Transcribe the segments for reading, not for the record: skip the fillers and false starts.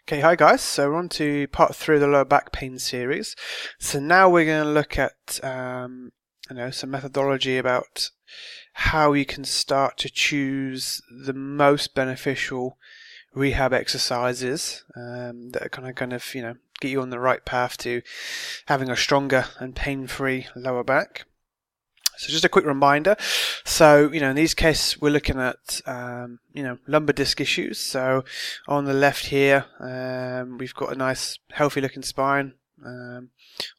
Okay, hi guys. So we're on to part 3 of the lower back pain series. So now we're going to look at some methodology about how you can start to choose the most beneficial rehab exercises that are going to get you on the right path to having a stronger and pain-free lower back. So just a quick reminder. So, in these cases, we're looking at, lumbar disc issues. So on the left here, we've got a nice, healthy looking spine.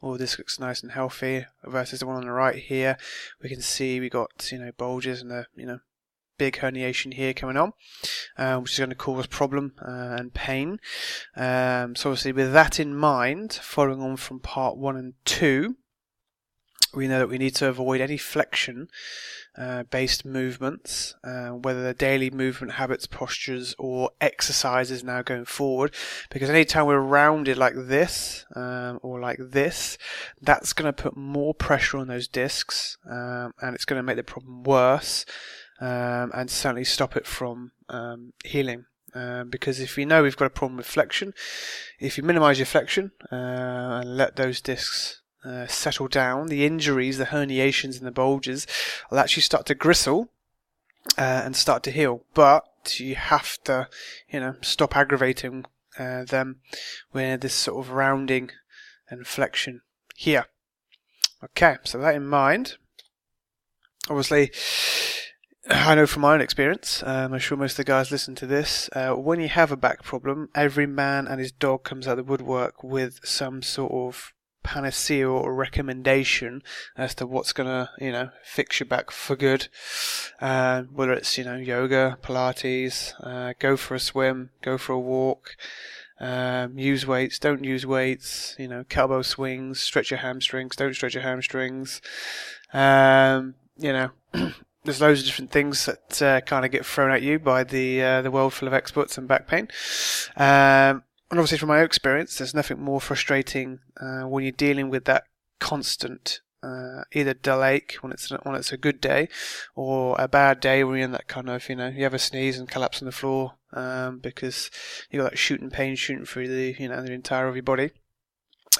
All this looks nice and healthy versus the one on the right here. We can see we got, bulges and a, big herniation here coming on, which is going to cause problem and pain. So obviously with that in mind, following on from part 1 and 2, we know that we need to avoid any flexion based movements, whether they're daily movement habits, postures, or exercises now going forward, because anytime we're rounded like this or like this, that's going to put more pressure on those discs, and it's going to make the problem worse, and certainly stop it from healing. Because if we know we've got a problem with flexion, if you minimize your flexion and let those discs settle down, the injuries, the herniations and the bulges will actually start to gristle and start to heal. But you have to, stop aggravating them with this sort of rounding and flexion here. Okay, so with that in mind, obviously, I know from my own experience, I'm sure most of the guys listen to this, when you have a back problem, every man and his dog comes out of the woodwork with some sort of panacea or recommendation as to what's going to, fix your back for good. Whether it's, yoga, Pilates, go for a swim, go for a walk, use weights, don't use weights, kettlebell swings, stretch your hamstrings, don't stretch your hamstrings. There's loads of different things that kind of get thrown at you by the world full of experts in back pain. And obviously from my own experience, there's nothing more frustrating when you're dealing with that constant either dull ache when it's a good day, or a bad day when you're in that kind of, you have a sneeze and collapse on the floor because you got that shooting pain shooting through the entire of your body.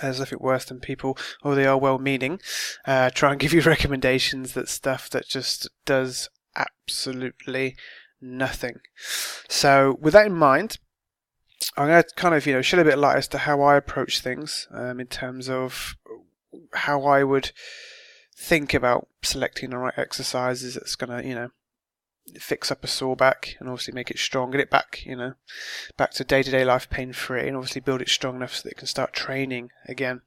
There's nothing worse than people, although they are well-meaning, try and give you recommendations that stuff that just does absolutely nothing. So with that in mind, I'm going to kind of, shed a bit of light as to how I approach things in terms of how I would think about selecting the right exercises that's going to, fix up a sore back and obviously make it strong, get it back, back to day-to-day life pain-free, and obviously build it strong enough so that it can start training again.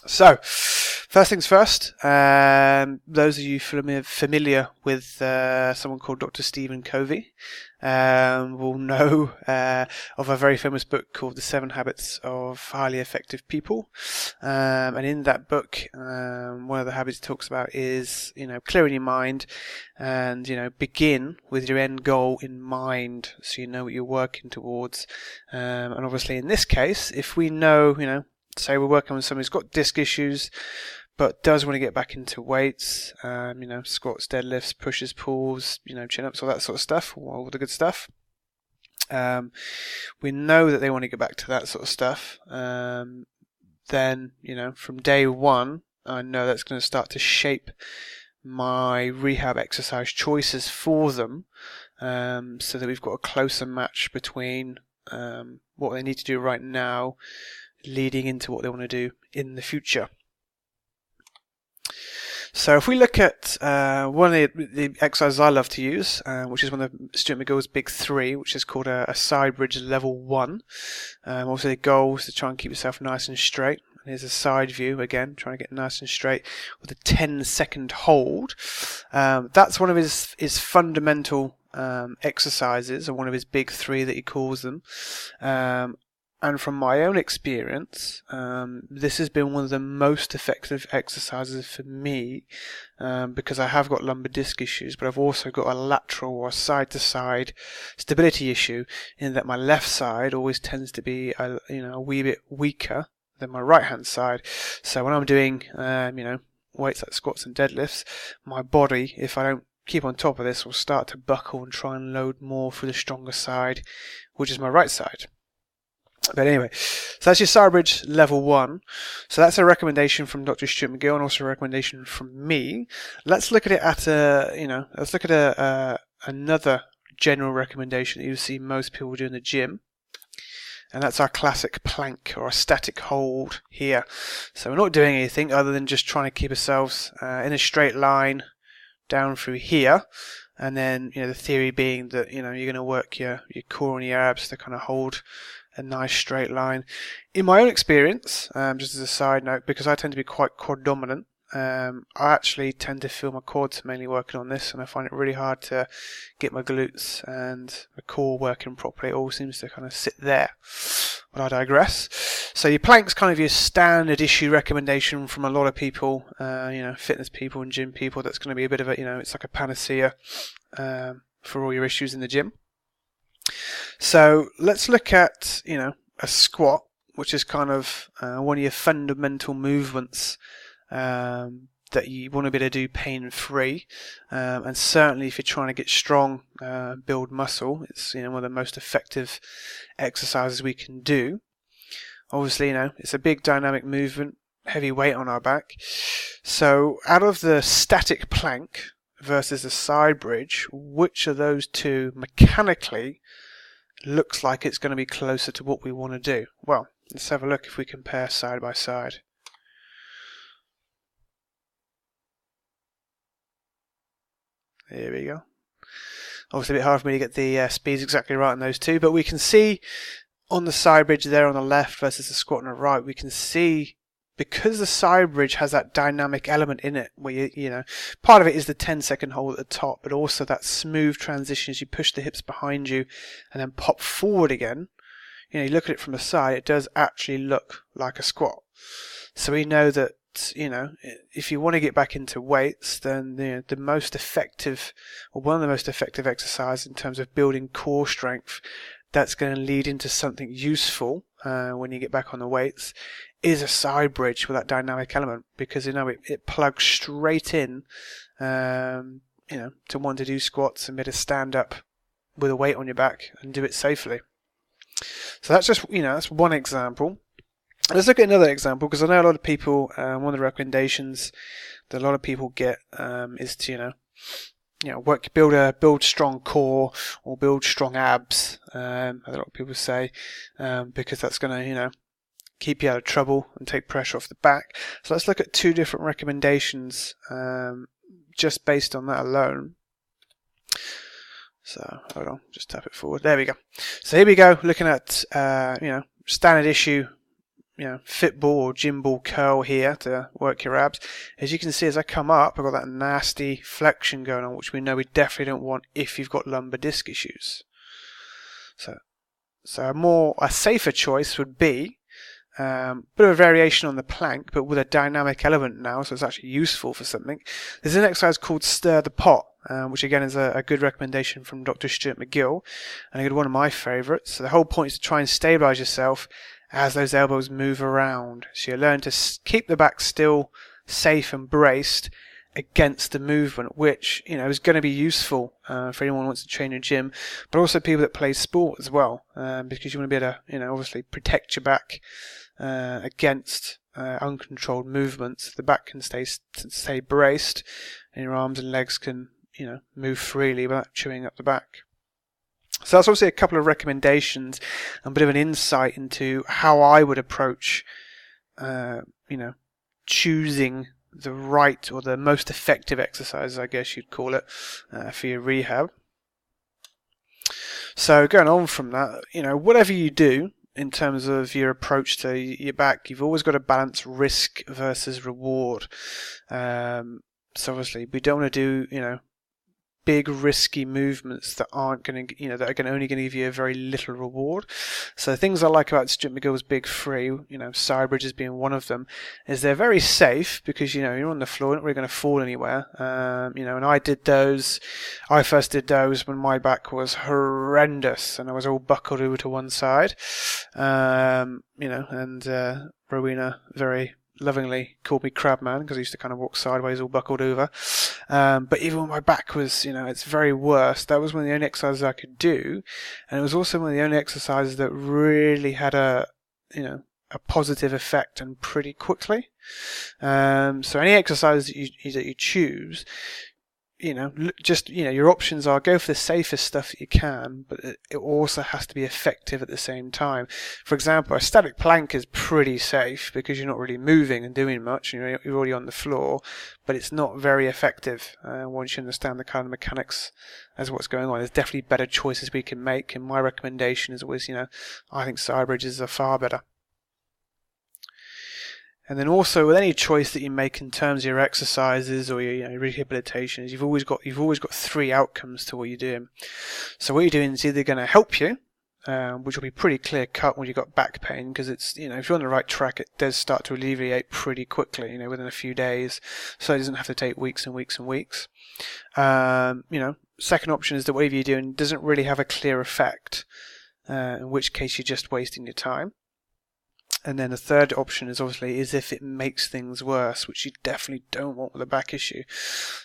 So, first things first, those of you familiar with someone called Dr. Stephen Covey will know of a very famous book called The 7 Habits of Highly Effective People. And in that book, one of the habits he talks about is, clearing your mind and, begin with your end goal in mind so you know what you're working towards. And obviously in this case, if we know, say we're working with someone who's got disc issues but does want to get back into weights, squats, deadlifts, pushes, pulls, chin-ups, all that sort of stuff, all the good stuff. We know that they want to get back to that sort of stuff. Then, from day one, I know that's going to start to shape my rehab exercise choices for them, so that we've got a closer match between what they need to do right now leading into what they want to do in the future. So if we look at one of the exercises I love to use, which is one of Stuart McGill's big 3, which is called a side bridge level 1. Also the goal is to try and keep yourself nice and straight. And here's a side view again, trying to get nice and straight with a 10-second hold. That's one of his fundamental exercises, or one of his big 3 that he calls them. And from my own experience, this has been one of the most effective exercises for me, because I have got lumbar disc issues, but I've also got a lateral or side-to-side stability issue in that my left side always tends to be a wee bit weaker than my right-hand side. So when I'm doing weights like squats and deadlifts, my body, if I don't keep on top of this, will start to buckle and try and load more for the stronger side, which is my right side. But anyway, so that's your side bridge level 1. So that's a recommendation from Dr. Stuart McGill and also a recommendation from me. Let's look at it at let's look at another general recommendation that you see most people do in the gym. And that's our classic plank or a static hold here. So we're not doing anything other than just trying to keep ourselves in a straight line down through here. And then, the theory being that, you're going to work your core and your abs to kind of hold a nice straight line. In my own experience, just as a side note, because I tend to be quite quad dominant, I actually tend to feel my quads mainly working on this, and I find it really hard to get my glutes and my core working properly. It all seems to kind of sit there. But I digress. So your plank's kind of your standard issue recommendation from a lot of people, fitness people and gym people. That's going to be a bit of a, it's like a panacea for all your issues in the gym. So let's look at, a squat, which is kind of one of your fundamental movements that you want to be able to do pain-free, and certainly if you're trying to get strong, build muscle, it's one of the most effective exercises we can do. Obviously, it's a big dynamic movement, heavy weight on our back. So out of the static plank versus the side bridge, which of those two mechanically looks like it's going to be closer to what we want to do? Well, let's have a look if we compare side by side. There we go. Obviously a bit hard for me to get the speeds exactly right on those two, but we can see on the side bridge there on the left versus the squat on the right, we can see because the side bridge has that dynamic element in it where part of it is the 10-second hold at the top, but also that smooth transition as you push the hips behind you and then pop forward again. You look at it from the side, it does actually look like a squat. So we know that if you want to get back into weights, then the most effective, or one of the most effective exercises in terms of building core strength that's going to lead into something useful when you get back on the weights is a side bridge with that dynamic element, because it plugs straight in to want to do squats and be able to stand up with a weight on your back and do it safely. So that's just that's one example. Let's look at another example, because I know a lot of people, one of the recommendations that a lot of people get is to, build strong core or build strong abs. A lot of people say because that's going to, keep you out of trouble and take pressure off the back. So let's look at two different recommendations just based on that alone. So hold on, just tap it forward. There we go. So here we go, looking at standard issue. Fit ball or gym ball curl here to work your abs. As you can see, as I come up, I've got that nasty flexion going on, which we know we definitely don't want if you've got lumbar disc issues. So a safer choice would be a bit of a variation on the plank, but with a dynamic element now, so it's actually useful for something. There's an exercise called Stir the Pot, which again is a good recommendation from Dr. Stuart McGill, and one of my favourites. So the whole point is to try and stabilise yourself as those elbows move around. So you learn to keep the back still, safe and braced against the movement, which is going to be useful for anyone who wants to train in a gym, but also people that play sport as well, because you want to be able to obviously protect your back against uncontrolled movements. The back can stay braced, and your arms and legs can move freely without chewing up the back. So that's obviously a couple of recommendations and a bit of an insight into how I would approach, choosing the right or the most effective exercises, I guess you'd call it, for your rehab. So going on from that, whatever you do in terms of your approach to your back, you've always got to balance risk versus reward. So obviously we don't want to do, big risky movements that aren't going to, that are only going to give you a very little reward. So things I like about Stuart McGill's Big Three, side bridges being one of them, is they're very safe because you're on the floor, you're not really going to fall anywhere. And I first did those when my back was horrendous and I was all buckled over to one side. And Rowena very lovingly called me Crabman because I used to kind of walk sideways all buckled over. But even when my back was, its very worst, that was one of the only exercises I could do. And it was also one of the only exercises that really had a positive effect and pretty quickly. So any exercise that you choose, your options are go for the safest stuff that you can, but it also has to be effective at the same time. For example, a static plank is pretty safe because you're not really moving and doing much, you're already on the floor, but it's not very effective once you understand the kind of mechanics as what's going on. There's definitely better choices we can make, and my recommendation is always, I think side bridges are far better. And then also with any choice that you make in terms of your exercises or your rehabilitations, you've always got 3 outcomes to what you're doing. So what you're doing is either going to help you, which will be pretty clear cut when you've got back pain, because it's if you're on the right track, it does start to alleviate pretty quickly, within a few days. So it doesn't have to take weeks and weeks and weeks. Second option is that whatever you're doing doesn't really have a clear effect, in which case you're just wasting your time. And then the third option is if it makes things worse, which you definitely don't want with a back issue.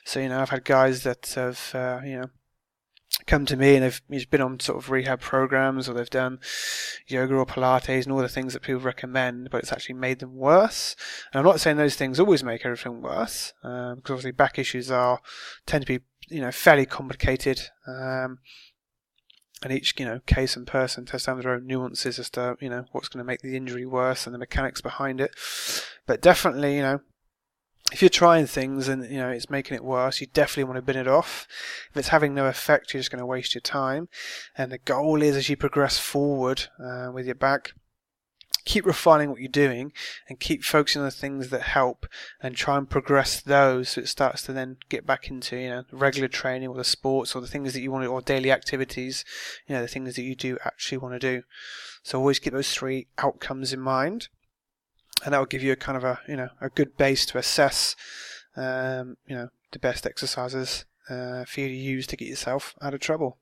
So, I've had guys that have, come to me and they've been on sort of rehab programs, or they've done yoga or Pilates and all the things that people recommend, but it's actually made them worse. And I'm not saying those things always make everything worse, because obviously back issues tend to be, fairly complicated. And each, case and person tends to have their own nuances as to, what's going to make the injury worse and the mechanics behind it. But definitely, if you're trying things and, it's making it worse, you definitely want to bin it off. If it's having no effect, you're just going to waste your time. And the goal is, as you progress forward with your back, keep refining what you're doing and keep focusing on the things that help and try and progress those, so it starts to then get back into regular training or the sports or the things that you want to, or daily activities, the things that you do actually want to do. So always keep those 3 outcomes in mind, and that will give you a kind of a good base to assess the best exercises for you to use to get yourself out of trouble.